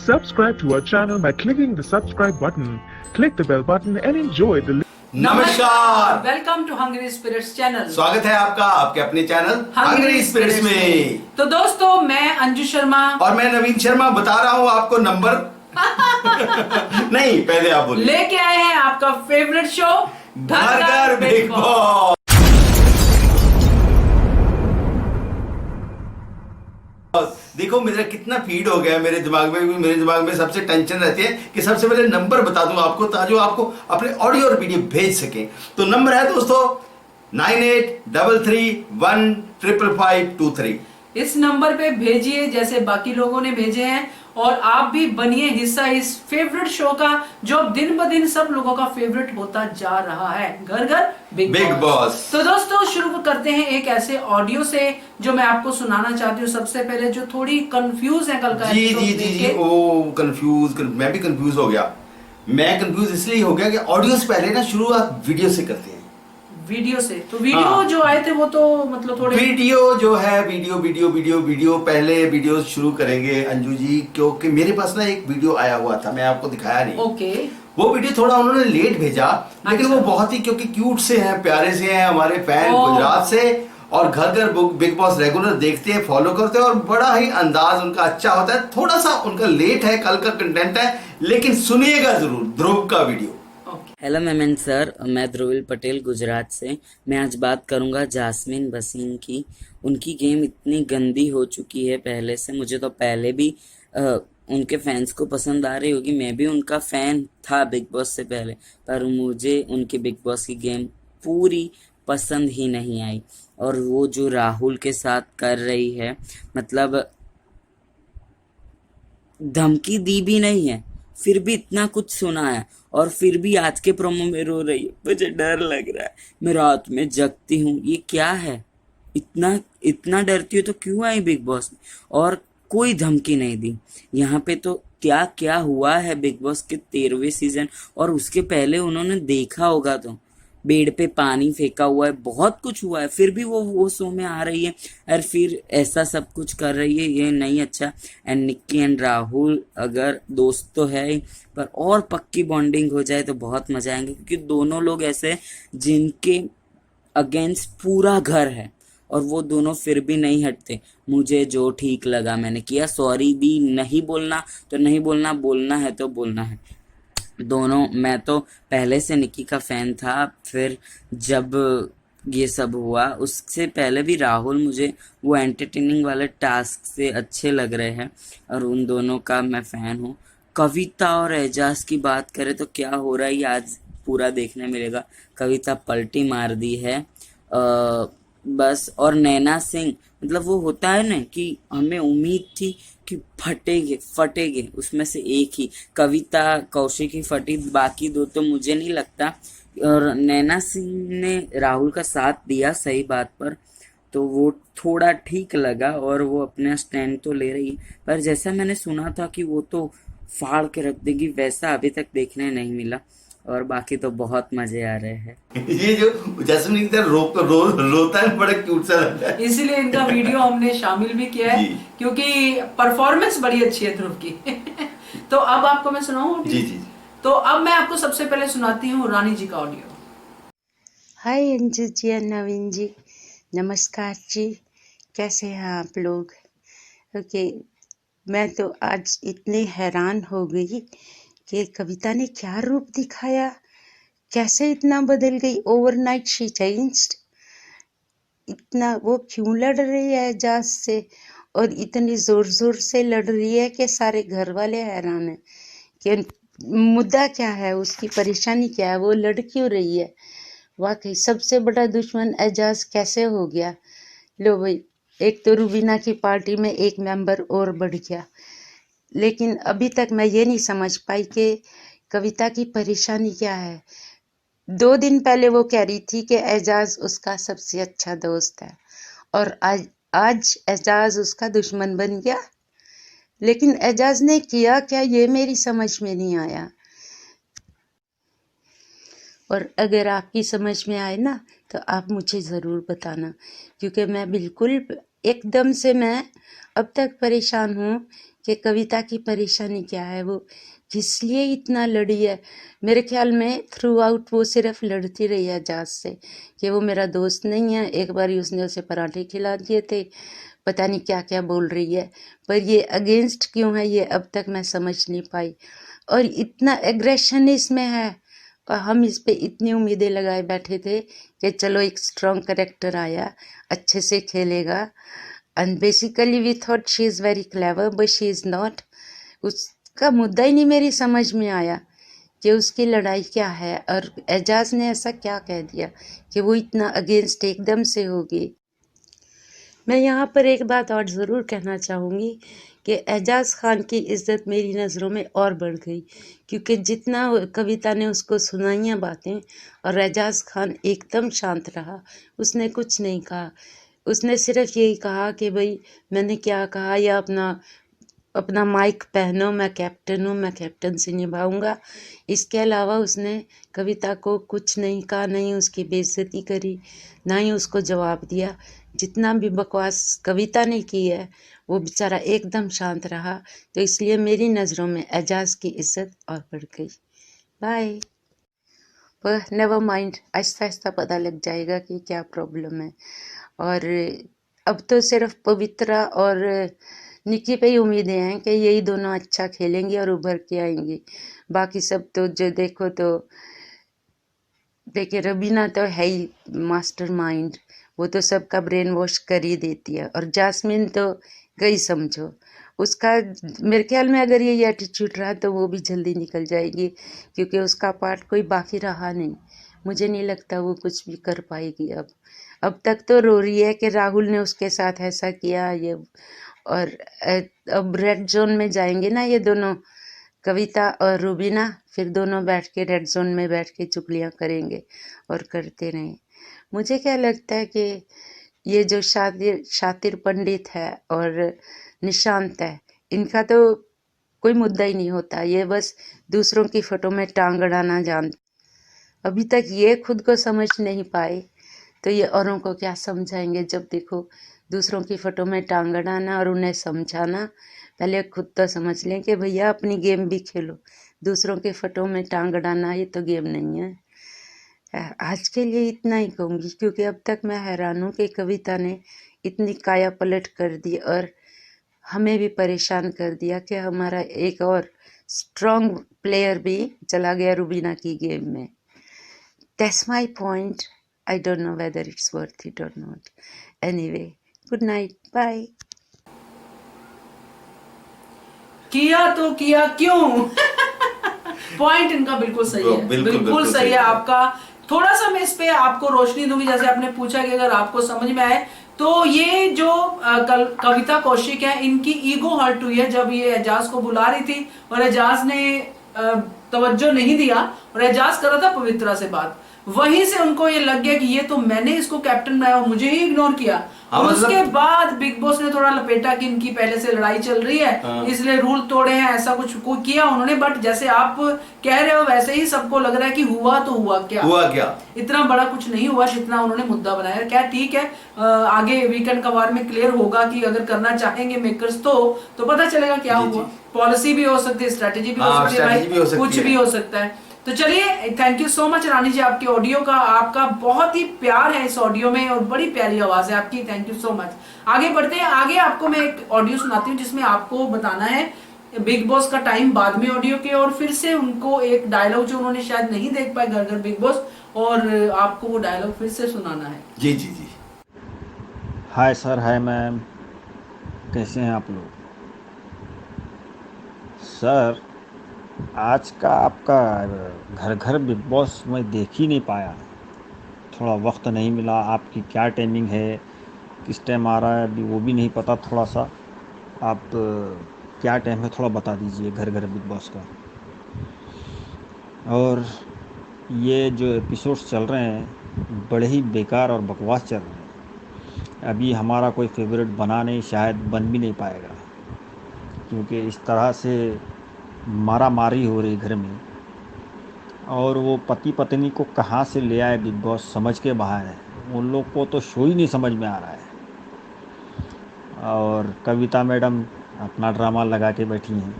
Subscribe to our channel by clicking the subscribe button. Click the bell button and enjoy the नमस्कार, welcome to Hungry Spirits channel. स्वागत है आपका आपके अपने channel hungry spirits में। तो दोस्तों, मैं अंजू शर्मा और मैं नवीन शर्मा बता रहा हूँ आपको नंबर नहीं, पहले आप बोलिए। लेके आए हैं आपका फेवरेट शो घर घर बिग बॉस। देखो मेरा कितना फीड हो गया मेरे दिमाग में सबसे टेंशन रहती है कि सबसे पहले नंबर बता दूं आपको ताकि आपको अपने ऑडियो और वीडियो भेज सकें। तो नंबर है दोस्तों 9833155523। इस नंबर पे भेजिए जैसे बाकी लोगों ने भेजे हैं, और आप भी बनिए हिस्सा इस फेवरेट शो का जो अब दिन ब दिन सब लोगों का फेवरेट होता जा रहा है, घर घर बिग बॉस। तो दोस्तों शुरू करते हैं एक ऐसे ऑडियो से जो मैं आपको सुनाना चाहती हूँ। सबसे पहले जो थोड़ी कंफ्यूज है कल का जी ओ कंफ्यूज, मैं भी कंफ्यूज हो गया। मैं कंफ्यूज इसलिए हो गया कि ऑडियो से पहले ना शुरुआत वीडियो से करते हैं। वीडियो से तो वीडियो जो आए थे वो तो मतलब थोड़े वीडियो जो है वीडियो पहले वीडियो शुरू करेंगे अंजू जी, क्योंकि मेरे पास ना एक वीडियो आया हुआ था, मैं आपको दिखाया नहीं। ओके। वो वीडियो थोड़ा उन्होंने लेट भेजा, लेकिन वो बहुत ही क्योंकि क्यूट से हैं, प्यारे से हैं, हमारे फैन गुजरात से, और घर घर बिग बॉस रेगुलर देखते हैं, फॉलो करते हैं, और बड़ा ही अंदाज उनका अच्छा होता है। थोड़ा सा उनका लेट है, कल का कंटेंट है, लेकिन सुनिएगा जरूर ध्रुव का वीडियो। हेलो मेमन सर, मैं ध्रुविल पटेल गुजरात से। मैं आज बात करूंगा जास्मिन वसीम की। उनकी गेम इतनी गंदी हो चुकी है पहले से। मुझे तो पहले भी उनके फैंस को पसंद आ रही होगी, मैं भी उनका फ़ैन था बिग बॉस से पहले, पर मुझे उनके बिग बॉस की गेम पूरी पसंद ही नहीं आई। और वो जो राहुल के साथ कर रही है, मतलब धमकी दी भी नहीं है, फिर भी इतना कुछ सुना है, और फिर भी आज के प्रोमो में रो रही है। मुझे डर लग रहा है, मैं रात में जगती हूँ। ये क्या है? इतना डरती हो तो क्यों आई बिग बॉस में? और कोई धमकी नहीं दी। यहाँ पे तो क्या क्या हुआ है बिग बॉस के 13वें सीजन, और उसके पहले उन्होंने देखा होगा तो बेड पे पानी फेंका हुआ है, बहुत कुछ हुआ है, फिर भी वो शो में आ रही है और फिर ऐसा सब कुछ कर रही है। ये नहीं अच्छा। एंड निक्की एंड राहुल अगर दोस्त तो है ही, पर और पक्की बॉन्डिंग हो जाए तो बहुत मजा आएंगे, क्योंकि दोनों लोग ऐसे जिनके अगेंस्ट पूरा घर है और वो दोनों फिर भी नहीं हटते। मुझे जो ठीक लगा मैंने किया। सॉरी भी नहीं बोलना तो नहीं बोलना, बोलना है तो बोलना है। दोनों, मैं तो पहले से निक्की का फ़ैन था, फिर जब ये सब हुआ उससे पहले भी राहुल मुझे वो एंटरटेनिंग वाले टास्क से अच्छे लग रहे हैं, और उन दोनों का मैं फ़ैन हूँ। कविता और एजाज की बात करें तो क्या हो रहा है ये आज पूरा देखने मिलेगा। कविता पलटी मार दी है बस। और नैना सिंह, मतलब वो होता है ना कि हमें उम्मीद थी कि फटेगे उसमें से एक ही कविता कौशिक की फटी, बाकी दो तो मुझे नहीं लगता। और नैना सिंह ने राहुल का साथ दिया सही बात पर, तो वो थोड़ा ठीक लगा, और वो अपना स्टैंड तो ले रही है, पर जैसा मैंने सुना था कि वो तो फाड़ के रख देगी, वैसा अभी तक देखने नहीं मिला। और बाकी तो बहुत मजे आ रहे हैं। ये जो जैस्मिन की तरह रोता है, बड़ा क्यूट सा लगता है, इसीलिए इनका वीडियो हमने शामिल भी किया है, क्योंकि परफॉर्मेंस बड़ी अच्छी है ध्रुव की। तो अब आपको मैं सुनाऊं? जी। तो अब मैं आपको सबसे पहले सुनाती हूँ रानी जी का ऑडियो। हाय अंजू जी, नवीन जी, नमस्कार जी, कैसे हैं आप लोग? ओके, मैं तो आज इतनी हैरान हो गई कि कविता ने क्या रूप दिखाया, कैसे इतना बदल गई। Overnight she changed. इतना वो क्यों लड़ रही है एजाज से, और इतनी जोर जोर से लड़ रही है कि सारे घर वाले हैरान हैं कि मुद्दा क्या है, उसकी परेशानी क्या है, वो लड़ क्यों रही है। वाकई सबसे बड़ा दुश्मन एजाज कैसे हो गया। लो भाई, एक तो रुबीना की पार्टी में एक मेंबर और बढ़ गया, लेकिन अभी तक मैं ये नहीं समझ पाई कि कविता की परेशानी क्या है। 2 दिन पहले वो कह रही थी कि एजाज उसका सबसे अच्छा दोस्त है, और आज एजाज उसका दुश्मन बन गया। लेकिन एजाज ने किया क्या, ये मेरी समझ में नहीं आया। और अगर आपकी समझ में आए ना तो आप मुझे ज़रूर बताना, क्योंकि मैं बिल्कुल एकदम से मैं अब तक परेशान हूँ कि कविता की परेशानी क्या है, वो किस लिए इतना लड़ी है। मेरे ख्याल में थ्रू आउट वो सिर्फ लड़ती रही है एजाज से कि वो मेरा दोस्त नहीं है। एक बार उसने उसे पराठे खिला दिए थे, पता नहीं क्या क्या बोल रही है, पर ये अगेंस्ट क्यों है ये अब तक मैं समझ नहीं पाई। और इतना एग्रेशन इसमें है, और हम इस पे इतनी उम्मीदें लगाए बैठे थे कि चलो एक स्ट्रॉन्ग करेक्टर आया, अच्छे से खेलेगा। And basically we thought she is very clever, but she is not. उसका मुद्दा ही नहीं मेरी समझ में आया कि उसकी लड़ाई क्या है, और एजाज ने ऐसा क्या कह दिया कि वो इतना अगेंस्ट एकदम से होगी। मैं यहाँ पर एक बात और ज़रूर कहना चाहूँगी कि एजाज खान की इज़्ज़त मेरी नज़रों में और बढ़ गई, क्योंकि जितना कविता ने उसको सुनाई हैं बातें, और एजाज खान एकदम शांत रहा, उसने कुछ नहीं कहा। उसने सिर्फ यही कहा कि भाई मैंने क्या कहा, या अपना अपना माइक पहनो, मैं कैप्टन हूँ, मैं कैप्टन से निभाऊंगा। इसके अलावा उसने कविता को कुछ नहीं कहा, नहीं उसकी बेइज्जती करी, ना ही उसको जवाब दिया। जितना भी बकवास कविता ने की है वो बेचारा एकदम शांत रहा, तो इसलिए मेरी नज़रों में एजाज की इज्जत और बढ़ गई। बाय। पर नेवर माइंड, आहिस्ता आहिस्ता पता लग जाएगा कि क्या प्रॉब्लम है। और अब तो सिर्फ पवित्रा और निकी पे ही उम्मीदें हैं कि यही दोनों अच्छा खेलेंगी और उभर के आएंगी। बाकी सब तो जो देखो तो देखिए, रबीना तो है ही मास्टरमाइंड, वो तो सबका ब्रेन वॉश कर ही देती है। और जास्मिन तो गई समझो, उसका मेरे ख्याल में अगर ये एटीट्यूड रहा तो वो भी जल्दी निकल जाएगी, क्योंकि उसका पार्ट कोई बाकी रहा नहीं। मुझे नहीं लगता वो कुछ भी कर पाएगी अब तक तो रो रही है कि राहुल ने उसके साथ ऐसा किया ये। और अब रेड जोन में जाएंगे ना ये दोनों, कविता और रुबीना, फिर दोनों बैठ के रेड जोन में बैठ के चुगलियाँ करेंगे और करते रहें। मुझे क्या लगता है कि ये जो शातिर पंडित है और निशांत है, इनका तो कोई मुद्दा ही नहीं होता, ये बस दूसरों की फोटो में टांग अड़ाना जानते। अभी तक ये खुद को समझ नहीं पाए तो ये औरों को क्या समझाएंगे। जब देखो दूसरों की फोटो में टांग अड़ाना और उन्हें समझाना, पहले खुद तो समझ लें कि भैया अपनी गेम भी खेलो, दूसरों के फोटो में टांग अड़ाना ये तो गेम नहीं है। आज के लिए इतना ही कहूँगी, क्योंकि अब तक मैं हैरान हूँ कि कविता ने इतनी काया पलट कर दी और हमें भी परेशान कर दिया कि हमारा एक और स्ट्रॉन्ग प्लेयर भी चला गया रुबीना की गेम में। That's my point. I don't know whether it's worth it or not. Anyway, good night. Bye. किया तो किया क्यों? पॉइंट इनका बिल्कुल सही है, बिल्कुल सही है आपका। थोड़ा सा मैं इस पे आपको रोशनी दूंगी, जैसे आपने पूछा कि अगर आपको समझ में आए तो ये जो कविता कौशिक है, इनकी ईगो हर्ट हुई है जब ये एजाज को बुला रही थी और एजाज ने तवज्जो नहीं दिया और एजाज कर रहा था पवित्रा से बात। वहीं से उनको ये लग गया कि ये तो मैंने इसको कैप्टन बनाया और मुझे ही इग्नोर किया। और उसके बाद बिग बॉस ने थोड़ा लपेटा कि इनकी पहले से लड़ाई चल रही है, इसलिए रूल तोड़े हैं, ऐसा कुछ किया उन्होंने। बट जैसे आप कह रहे हो वैसे ही सबको लग रहा है कि हुआ तो हुआ क्या, इतना बड़ा कुछ नहीं हुआ जितना उन्होंने मुद्दा बनाया। क्या ठीक है, आगे वीकेंड का वार में क्लियर होगा कि अगर करना चाहेंगे मेकर्स तो पता चलेगा क्या हुआ। पॉलिसी भी हो सकती है, स्ट्रेटेजी भी हो सकती है भाई, कुछ भी हो सकता है। तो चलिए, थैंक यू सो मच रानी जी, आपके ऑडियो का, आपका बहुत ही प्यार है इस ऑडियो में और बड़ी प्यारी आवाज है आपकी, थैंक यू सो मच। आगे बढ़ते हैं, आगे आपको मैं एक ऑडियो सुनाती हूँ जिसमें आपको बताना है बिग बॉस का टाइम बाद में ऑडियो के, और फिर से उनको एक डायलॉग जो उन्होंने शायद नहीं देख पाए घर घर बिग बॉस, और आपको वो डायलॉग फिर से सुनाना है। जी जी जी। हाय सर, हाय मैम, कैसे हैं आप लोग? सर, आज का आपका घर घर बिग बॉस मैं देख ही नहीं पाया, थोड़ा वक्त नहीं मिला। आपकी क्या टाइमिंग है, किस टाइम आ रहा है, अभी वो भी नहीं पता। थोड़ा सा आप क्या टाइम है थोड़ा बता दीजिए घर घर बिग बॉस का। और ये जो एपिसोड्स चल रहे हैं बड़े ही बेकार और बकवास चल रहे हैं। अभी हमारा कोई फेवरेट बना नहीं, शायद बन भी नहीं पाएगा, क्योंकि इस तरह से मारा मारी हो रही घर में। और वो पति पत्नी को कहाँ से ले आए बिग बॉस, समझ के बाहर है। उन लोग को तो शो ही नहीं समझ में आ रहा है। और कविता मैडम अपना ड्रामा लगा के बैठी हैं।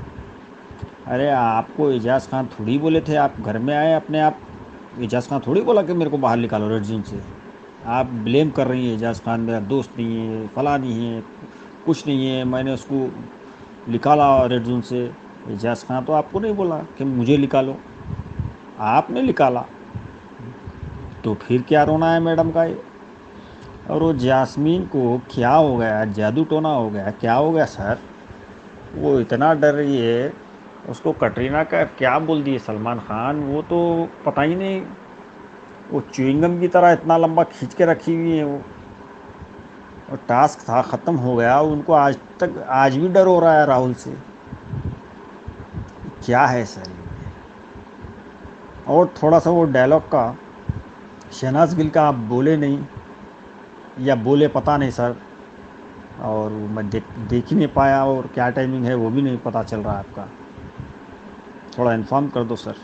अरे आपको एजाज खान थोड़ी बोले थे, आप घर में आए अपने आप। एजाज खान थोड़ी बोला कि मेरे को बाहर निकालो रेड जोन से। आप ब्लेम कर रही हैं एजाज खान मेरा दोस्त नहीं है, फला नहीं है, कुछ नहीं है, मैंने उसको निकाला रेड जोन से। एजाज खान तो आपको नहीं बोला कि मुझे निकालो, आपने निकाला। तो फिर क्या रोना है मैडम का ये? और वो जास्मीन को क्या हो गया, जादू टोना हो गया, क्या हो गया सर? वो इतना डर रही है, उसको कटरीना का क्या बोल दिए सलमान खान, वो तो पता ही नहीं, वो च्युइंगम की तरह इतना लंबा खींच के रखी हुई है वो। और टास्क था ख़त्म हो गया, उनको आज भी डर हो रहा है राहुल से। क्या है सर ये? और थोड़ा सा वो डायलॉग का, शहनाज गिल का आप बोले नहीं या बोले पता नहीं सर, और मैं देख ही नहीं पाया, और क्या टाइमिंग है वो भी नहीं पता चल रहा है आपका। थोड़ा इन्फॉर्म कर दो सर।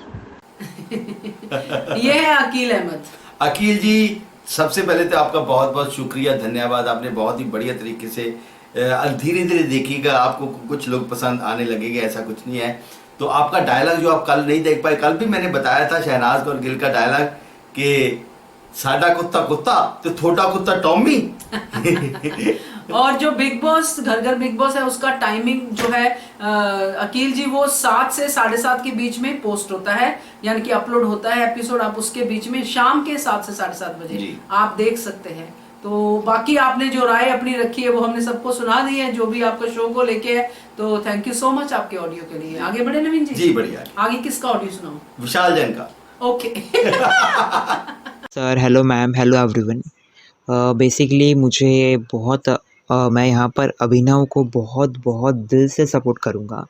ये है अकील अहमद। अकील जी, सबसे पहले तो आपका बहुत बहुत शुक्रिया, धन्यवाद। आपने बहुत ही बढ़िया तरीके से धीरे धीरे देखिएगा, आपको कुछ लोग पसंद आने लगेंगे, ऐसा कुछ नहीं है। तो आपका डायलॉग जो आप कल नहीं देख पाए, कल भी मैंने बताया था शहनाज और गिल का डायलॉग कि साडा कुत्ता कुत्ता तो छोटा कुत्ता टॉमी। और जो बिग बॉस घर घर बिग बॉस है उसका टाइमिंग जो है अकील जी, वो 7 से 7:30 के बीच में पोस्ट होता है, यानी कि अपलोड होता है एपिसोड। आप उसके बीच में शाम के 7 से 7:30 बजे आप देख सकते हैं। तो बाकी आपने जो राय अपनी रखी है वो हमने सबको सुना दी है, जो भी आपका शो को लेके है। तो थैंक यू सो मच आपके ऑडियो के लिए। आगे बढ़े नवीन जी? जी बढ़िया। आगे किसका ऑडियो सुनाऊं? विशाल जैन का। Okay. Sir hello ma'am, hello everyone. Basically मुझे बहुत मैं यहाँ पर अभिनव को बहुत बहुत दिल से सपोर्ट करूँगा।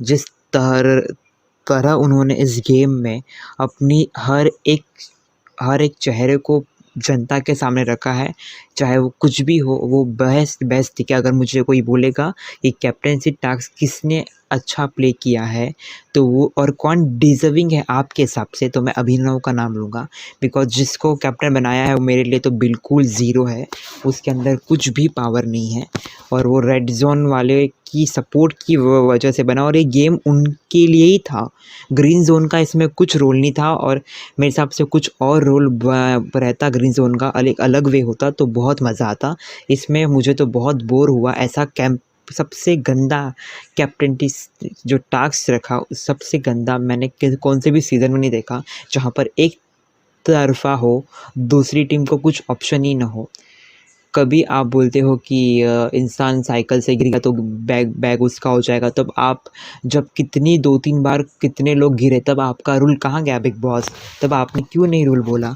जिस तरह उन्होंने इस गेम में अपनी हर एक चेहरे को जनता के सामने रखा है, चाहे वो कुछ भी हो, वो बेस्ट थी। कि अगर मुझे कोई बोलेगा कि कैप्टेंसी टास्क किसने अच्छा प्ले किया है तो वो, और कौन डिज़र्विंग है आपके हिसाब से, तो मैं अभिनव का नाम लूँगा। बिकॉज़ जिसको कैप्टन बनाया है वो मेरे लिए तो बिल्कुल ज़ीरो है, उसके अंदर कुछ भी पावर नहीं है। और वो रेड जोन वाले की सपोर्ट की वजह से बना, और ये गेम उनके लिए ही था। ग्रीन जोन का इसमें कुछ रोल नहीं था, और मेरे हिसाब से कुछ और रोल रहता ग्रीन जोन का, अलग वे होता तो बहुत मज़ा आता। इसमें मुझे तो बहुत बोर हुआ। ऐसा सबसे गंदा कैप्टनसी जो टास्क रखा, सबसे गंदा मैंने कौन से भी सीज़न में नहीं देखा, जहाँ पर एक तरफा हो, दूसरी टीम को कुछ ऑप्शन ही ना हो। कभी आप बोलते हो कि इंसान साइकिल से गिरेगा तो बैग उसका हो जाएगा, तब आप जब 2-3 बार कितने लोग गिरे, तब आपका रूल कहाँ गया बिग बॉस? तब आपने क्यों नहीं रूल बोला?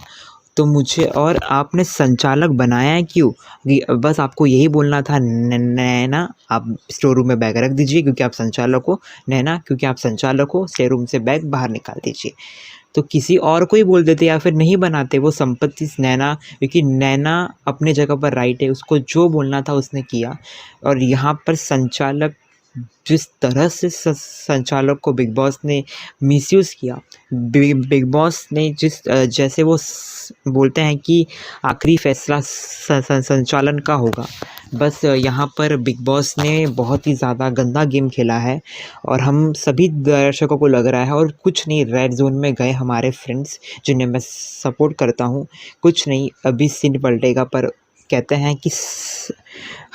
तो मुझे, और आपने संचालक बनाया है क्यों? कि बस आपको यही बोलना था, नैना आप स्टोर रूम में बैग रख दीजिए क्योंकि आप संचालक हो, नैना क्योंकि आप संचालक हो, स्टोर रूम से बैग बाहर निकाल दीजिए। तो किसी और को ही बोल देते या फिर नहीं बनाते वो संपत्ति नैना, क्योंकि नैना अपने जगह पर राइट है, उसको जो बोलना था उसने किया। और यहाँ पर संचालक, जिस तरह से संचालक को बिग बॉस ने मिसयूज़ किया, बिग बॉस ने जैसे वो बोलते हैं कि आखिरी फैसला संचालन का होगा, बस यहाँ पर बिग बॉस ने बहुत ही ज़्यादा गंदा गेम खेला है। और हम सभी दर्शकों को लग रहा है, और कुछ नहीं, रेड जोन में गए हमारे फ्रेंड्स जिन्हें मैं सपोर्ट करता हूँ, कुछ नहीं, अभी सीन पलटेगा। पर कहते हैं कि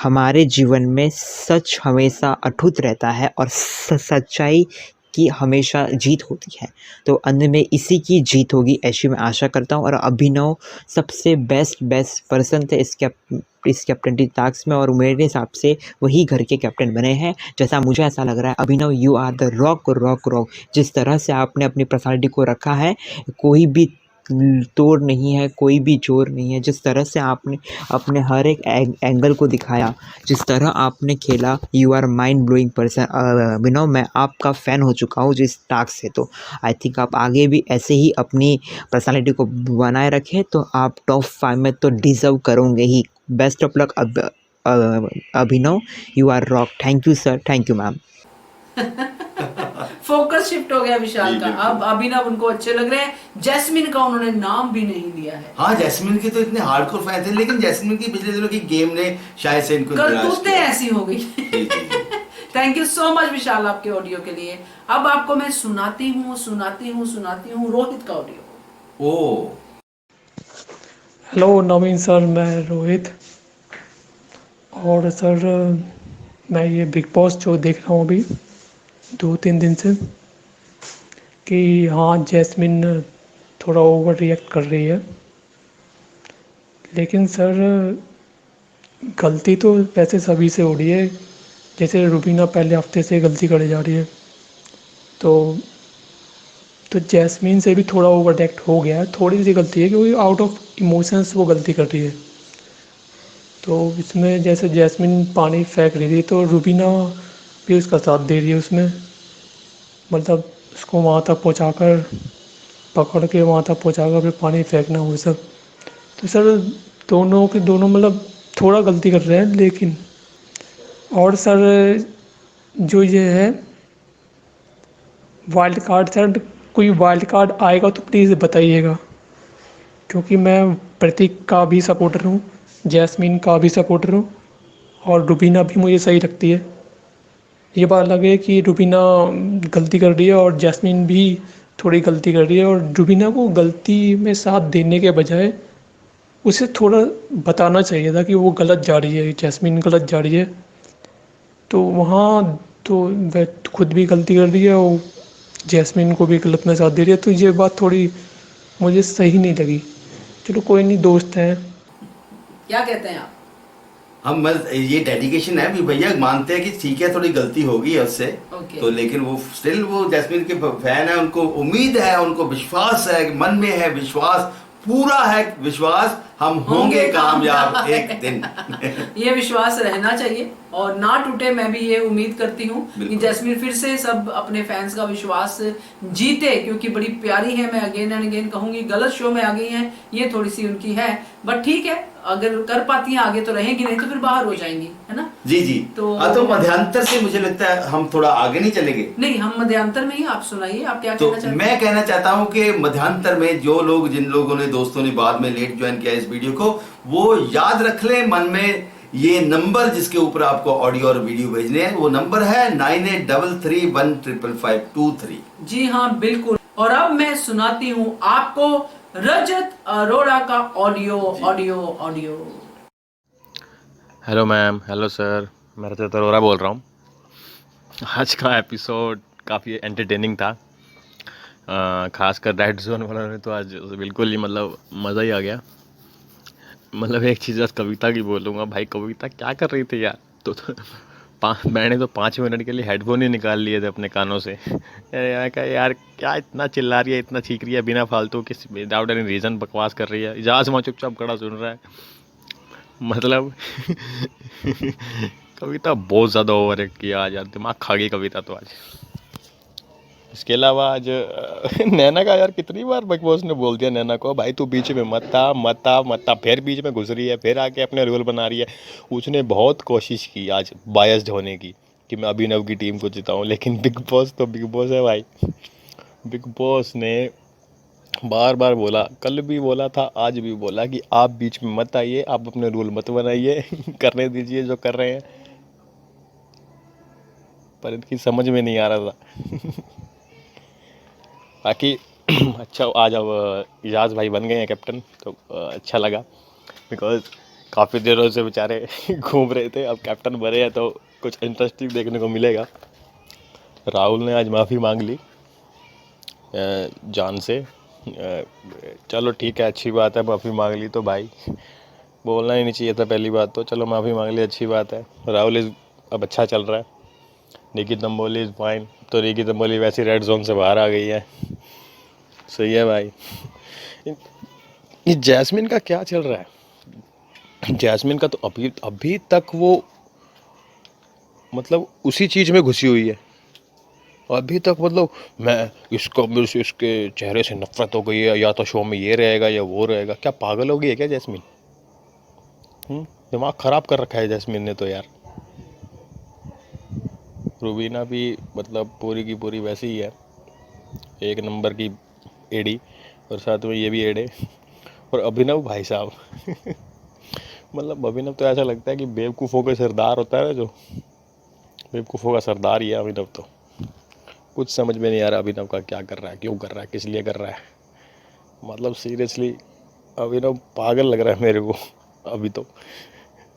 हमारे जीवन में सच हमेशा अटूट रहता है और सच्चाई की हमेशा जीत होती है। तो अंत में इसी की जीत होगी, ऐसी मैं आशा करता हूँ। और अभिनव सबसे बेस्ट पर्सन थे इस कैप्टनसी टास्क में, और मेरे हिसाब से वही घर के कैप्टन बने हैं, जैसा मुझे ऐसा लग रहा है। अभिनव, यू आर द रॉक। जिस तरह से आपने अपनी पर्सनालिटी को रखा है, कोई भी तोड़ नहीं है, कोई भी जोर नहीं है। जिस तरह से आपने अपने हर एक एंगल को दिखाया, जिस तरह आपने खेला, you are mind blowing person Abhinav. मैं आपका फ़ैन हो चुका हूँ जिस टास्क से। तो आई थिंक आप आगे भी ऐसे ही अपनी पर्सनालिटी को बनाए रखें, तो आप टॉप 5 में तो डिज़र्व करोगे ही। Best of luck Abhinav, you are rock. Thank you sir, thank you ma'am. Focus shift हो गया विशाल का, अब अभिनव उनको अच्छे लग रहे हैं। जैस्मिन का उन्होंने नाम भी नहीं लिया है। हाँ, जैस्मिन के तो इतने हार्डकोर फैन थे, लेकिन जैस्मिन की पिछले दिनों की गेम ने शायद से इनको करतूतें ऐसी हो गई। थैंक यू सो मच विशाल आपके ऑडियो के लिए। अब आपको मैं सुनाती हूँ रोहित का ऑडियो। ओ हेलो नवीन सर, मैं रोहित। और सर मैं ये बिग बॉस जो देख रहा हूँ अभी 2-3 दिन से, कि हाँ जैस्मिन थोड़ा ओवर रिएक्ट कर रही है, लेकिन सर गलती तो वैसे सभी से हो रही है। जैसे रुबीना पहले हफ्ते से गलती करे जा रही है, तो जैस्मिन से भी थोड़ा ओवर रिएक्ट हो गया है। थोड़ी सी गलती है क्योंकि आउट ऑफ इमोशंस वो गलती कर रही है। तो इसमें जैसे जैस्मिन पानी फेंक रही थी तो रुबीना भी उसका साथ दे रही है उसमें, मतलब उसको वहाँ तक पहुँचाकर, पकड़ के वहाँ तक पहुँचाकर फिर पानी फेंकना वो सब। तो सर दोनों के दोनों मतलब थोड़ा गलती कर रहे हैं, लेकिन और सर जो ये है वाइल्ड कार्ड, सर कोई वाइल्ड कार्ड आएगा तो प्लीज़ बताइएगा, क्योंकि मैं प्रतीक का भी सपोर्टर हूँ, जैस्मिन का भी सपोर्टर हूँ, और रुबीना भी मुझे सही लगती है। ये बात अलग है कि रुबीना गलती कर रही है और जैस्मिन भी थोड़ी गलती कर रही है, और रुबीना को गलती में साथ देने के बजाय उसे थोड़ा बताना चाहिए था कि वो गलत जा रही है, जैस्मिन गलत जा रही है। तो वहाँ तो वह खुद भी गलती कर रही है और जैस्मिन को भी गलत में साथ दे रही है, तो ये बात थोड़ी मुझे सही नहीं लगी। चलो कोई नहीं, दोस्त हैं। क्या कहते हैं आप? हम बस ये डेडिकेशन है भी, भैया मानते हैं कि ठीक है थोड़ी गलती होगी है उससे, तो लेकिन वो स्टिल वो जैस्मिन के फैन है, उनको उम्मीद है, उनको विश्वास है, मन में है विश्वास, पूरा है विश्वास, हम होंगे कामयाब एक दिन। ये विश्वास रहना चाहिए और ना टूटे। मैं भी ये उम्मीद करती हूँ कि जैस्मिन फिर से सब अपने फैंस का विश्वास जीते, क्योंकि बड़ी प्यारी है। मैं अगेन एंड अगेन कहूंगी, गलत शो में आ गई हैं, ये थोड़ी सी उनकी है, बट ठीक है, अगर कर पाती हैं आगे तो रहेंगी, नहीं तो फिर बाहर हो जाएंगी, है ना। जी जी। तो मध्यांतर से मुझे लगता है हम थोड़ा आगे नहीं चलेंगे। नहीं, हम मध्यांतर में ही, आप सुनाइए, आप क्या तो कहना चाहते हैं? मैं कहना चाहता हूं कि मध्यांतर में जो लोग, जिन लोगों ने, दोस्तों ने बाद में लेट ज्वाइन किया इस वीडियो को, वो याद रख लें मन में ये नंबर जिसके ऊपर आपको ऑडियो और वीडियो भेजने हैं, वो नंबर है 9833155523। जी हाँ, बिल्कुल। और अब मैं सुनाती हूँ आपको रजत अरोड़ा का audio. Hello ma'am, hello sir, मैं रजत अरोड़ा बोल रहा हूँ। आज का एपिसोड काफ़ी एंटरटेनिंग था, खासकर रेड जोन वाला ने तो आज बिल्कुल ही मतलब मज़ा ही आ गया। मतलब एक चीज़ आज कविता की बोलूँगा, भाई कविता क्या कर रही थी यार। मैंने तो 5 मिनट के लिए हेडफोन ही निकाल लिए थे अपने कानों से। यार क्या इतना चिल्ला रही है, इतना चीख रही है बिना फालतू के, विदाउट एनी रीज़न बकवास कर रही है। इजाज़ में चुपचाप खड़ा सुन रहा है। मतलब कविता बहुत ज़्यादा ओवर एक्ट किया आज यार, दिमाग खा गई कविता तो आज। इसके अलावा आज नैना का यार कितनी बार बिग बॉस ने बोल दिया नैना को, भाई तू बीच में मत आ, फिर बीच में घुस रही है, फिर आके अपने रोल बना रही है। उसने बहुत कोशिश की आज बायस्ड होने की कि मैं अभिनव की टीम को जिताऊं, लेकिन बिग बॉस तो बिग बॉस है भाई। बिग बॉस ने बार बार बोला, कल भी बोला था, आज भी बोला कि आप बीच में मत आइए, आप अपने रूल मत बनाइए, करने दीजिए जो कर रहे हैं। पर इनकी समझ में नहीं आ रहा था। बाकी अच्छा, आज अब इजाज़ भाई बन गए हैं कैप्टन, तो अच्छा लगा, बिकॉज काफ़ी देरों से बेचारे घूम रहे थे, अब कैप्टन बने हैं तो कुछ इंटरेस्टिंग देखने को मिलेगा। राहुल ने आज माफ़ी मांग ली जान से, चलो ठीक है, अच्छी बात है, माफ़ी मांग ली तो भाई बोलना ही नहीं चाहिए था पहली बात तो, चलो माफ़ी मांग ली, अच्छी बात है। राहुल अब अच्छा चल रहा है। निकी तंबोली इज़ फाइन, तो निकी तंबोली वैसे रेड जोन से बाहर आ गई है, सही है भाई। ये जैस्मिन का क्या चल रहा है? जैस्मिन का तो अभी तक वो मतलब उसी चीज़ में घुसी हुई है अभी तक। मतलब मैं इसको, मेरे से इसके चेहरे से नफरत हो गई है, या तो शो में ये रहेगा या वो रहेगा। क्या पागल हो गई है क्या जैस्मिन? दिमाग ख़राब कर रखा है जैस्मिन ने तो यार। रुबीना भी मतलब पूरी की पूरी वैसी ही है, एक नंबर की एडी, और साथ में ये भी एडे। और अभिनव भाई साहब मतलब अभिनव तो ऐसा लगता है कि बेवकूफ़ों का सरदार होता है ना जो, बेवकूफ़ों का सरदार ही है अभिनव तो। कुछ समझ में नहीं आ रहा अभिनव का क्या कर रहा है, क्यों कर रहा है, किस लिए कर रहा है। मतलब सीरियसली अभिनव पागल लग रहा है मेरे को अभी तो,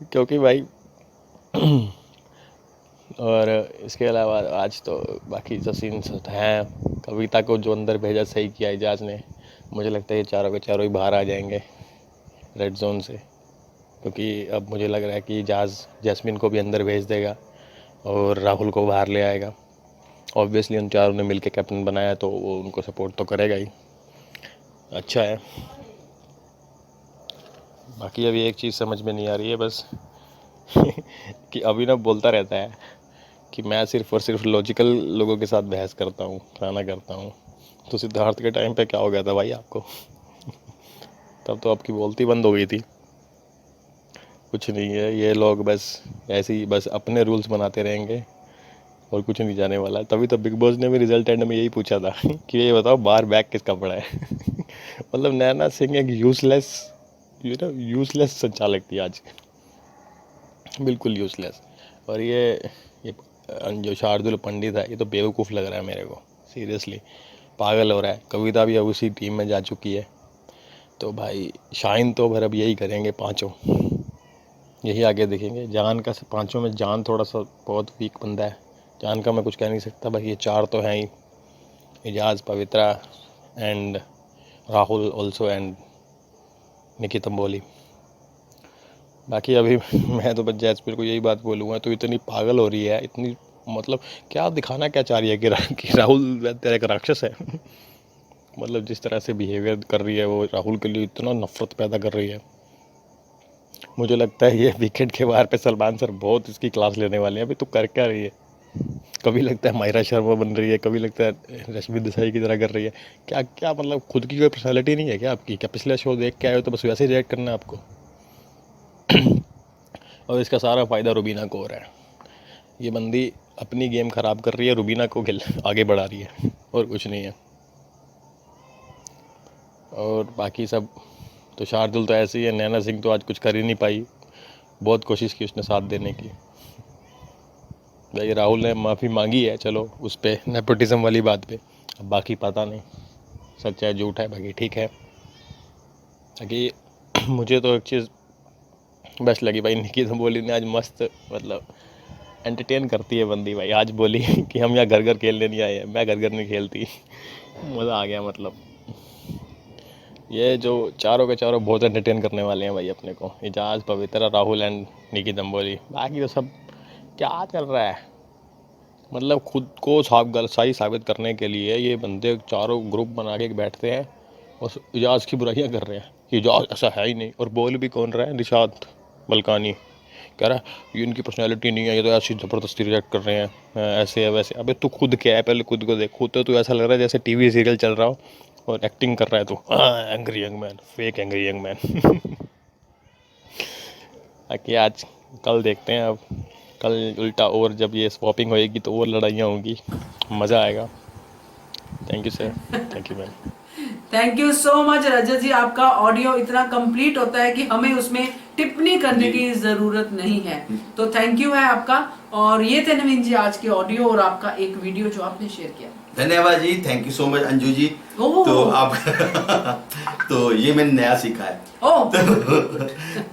क्योंकि भाई और इसके अलावा आज तो बाकी जो सीन्स हैं, कविता को जो अंदर भेजा सही किया एजाज ने। मुझे लगता है ये चारों के चारों ही बाहर आ जाएंगे रेड जोन से, क्योंकि अब मुझे लग रहा है कि एजाज जैस्मिन को भी अंदर भेज देगा और राहुल को बाहर ले आएगा। ऑब्वियसली उन चारों ने मिलकर कैप्टन बनाया तो वो उनको सपोर्ट तो करेगा ही। अच्छा है। बाकी अभी एक चीज़ समझ में नहीं आ रही है बस कि अभिनव बोलता रहता है कि मैं सिर्फ़ और सिर्फ लॉजिकल लोगों के साथ बहस करता हूँ, खाना करता हूँ। तो सिद्धार्थ के टाइम पे क्या हो गया था भाई आपको तब तो आपकी बोलती बंद हो गई थी। कुछ नहीं है, ये लोग बस ऐसे ही बस अपने रूल्स बनाते रहेंगे और कुछ नहीं जाने वाला। तभी तो बिग बॉस ने भी रिजल्ट एंड में यही पूछा था कि ये बताओ बाहर बैग किसका पड़ा है मतलब नैना सिंह एक यूज़लेस संचालक थी आज, बिल्कुल यूज़लेस। और ये जो शार्दुल पंडित है ये तो बेवकूफ़ लग रहा है मेरे को, सीरियसली पागल हो रहा है। कविता भी अब उसी टीम में जा चुकी है, तो भाई शाइन तो भर अब यही करेंगे, पांचों यही आगे देखेंगे। जान का पांचों में जान थोड़ा सा बहुत वीक बंदा है, जान का मैं कुछ कह नहीं सकता। बाकी ये चार तो हैं ही, एजाज, पवित्रा एंड राहुल ऑल्सो एंड निकी तंबोली। बाकी अभी मैं तो बस जैस्मिन को यही बात बोलूँगा, तो इतनी पागल हो रही है, इतनी मतलब क्या दिखाना क्या चाह रही है कि राहुल तेरा एक राक्षस है मतलब जिस तरह से बिहेवियर कर रही है वो राहुल के लिए इतना नफरत पैदा कर रही है। मुझे लगता है ये वीकेंड के बाहर पे सलमान सर बहुत इसकी क्लास लेने वाले हैं। अभी तो कर क्या रही है, कभी लगता है मायरा शर्मा बन रही है, कभी लगता है रश्मि देसाई की तरह कर रही है। क्या क्या मतलब खुद की कोई पर्सनैलिटी नहीं है क्या आपकी? क्या पिछला शो देख के आए हो तो बस वैसे ही रिएक्ट करना है आपको और इसका सारा फ़ायदा रुबीना को हो रहा है। ये बंदी अपनी गेम ख़राब कर रही है, रुबीना को आगे बढ़ा रही है और कुछ नहीं है। और बाकी सब तो शार्दुल तो ऐसे ही है, नैना सिंह तो आज कुछ कर ही नहीं पाई, बहुत कोशिश की उसने साथ देने की। भाई राहुल ने माफ़ी मांगी है, चलो उस पर नेपोटिज्म वाली बात पे, अब बाकी पता नहीं सच है झूठ है, बाकी ठीक है। बाकी मुझे तो एक चीज़ बेस्ट लगी भाई, निकी तंबोली ने आज मस्त मतलब एंटरटेन करती है बंदी भाई। आज बोली कि हम यहाँ घर घर खेलने नहीं आए हैं, मैं घर घर नहीं खेलती मज़ा आ गया। मतलब ये जो चारों के चारों बहुत एंटरटेन करने वाले हैं भाई अपने को, एजाज, पवित्रा, राहुल एंड निकी तंबोली। बाकी तो सब क्या चल रहा है, मतलब खुद को सही साबित करने के लिए ये बंदे चारों ग्रुप बना के बैठते हैं और एजाज की बुराइयां कर रहे हैं कि एजाज ऐसा है ही नहीं। और बोल भी कौन रहा है? निशांत मलकानी कह रहा है ये इनकी पर्सनैलिटी नहीं है, ये तो ऐसी ज़बरदस्ती रिएक्ट कर रहे हैं, ऐसे है वैसे। अबे तू खुद क्या है, पहले खुद को देख। खुद तो तू ऐसा लग रहा है जैसे टीवी सीरियल चल रहा हो और एक्टिंग कर रहा है तू, angry young man, fake angry young man बाकी आज कल देखते हैं, अब कल उल्टा और जब ये स्वॉपिंग होएगी तो और लड़ाइयाँ होंगी, मज़ा आएगा। Thank you sir, thank you ma'am. Thank you so much Rajat ji, आपका ऑडियो इतना कंप्लीट होता है कि हमें उसमें टिप्पणी करने की जरूरत नहीं है, तो थैंक यू है आपका। और ये थे नवीन जी आज के ऑडियो और आपका एक वीडियो जो आपने शेयर किया। धन्यवाद जी, thank you so much Anju ji. तो आप तो ये मैंने नया सीखा है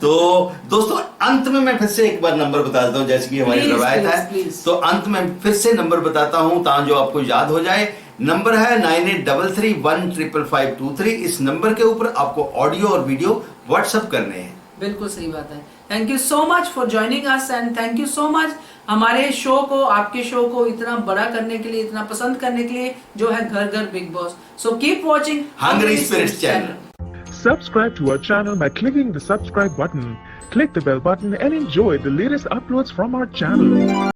तो दोस्तों अंत में मैं फिर से एक बार नंबर बता देता हूँ, जैसे कि हमारी रवायत है। तो अंत में फिर से नंबर बताता हूँ ताकि जो आपको याद हो जाए। नंबर है 9833155523। इस नंबर के ऊपर आपको ऑडियो और वीडियो व्हाट्सएप करने हैं। बिल्कुल सही बात है। Thank you so much for joining us and thank you so much हमारे शो को, आपके शो को इतना बड़ा करने के लिए, इतना पसंद करने के लिए, जो है घर घर Bigg Boss. So keep watching Hungry Spirits channel. Subscribe to our channel by clicking the subscribe button. Click the bell button and enjoy the latest uploads from our channel.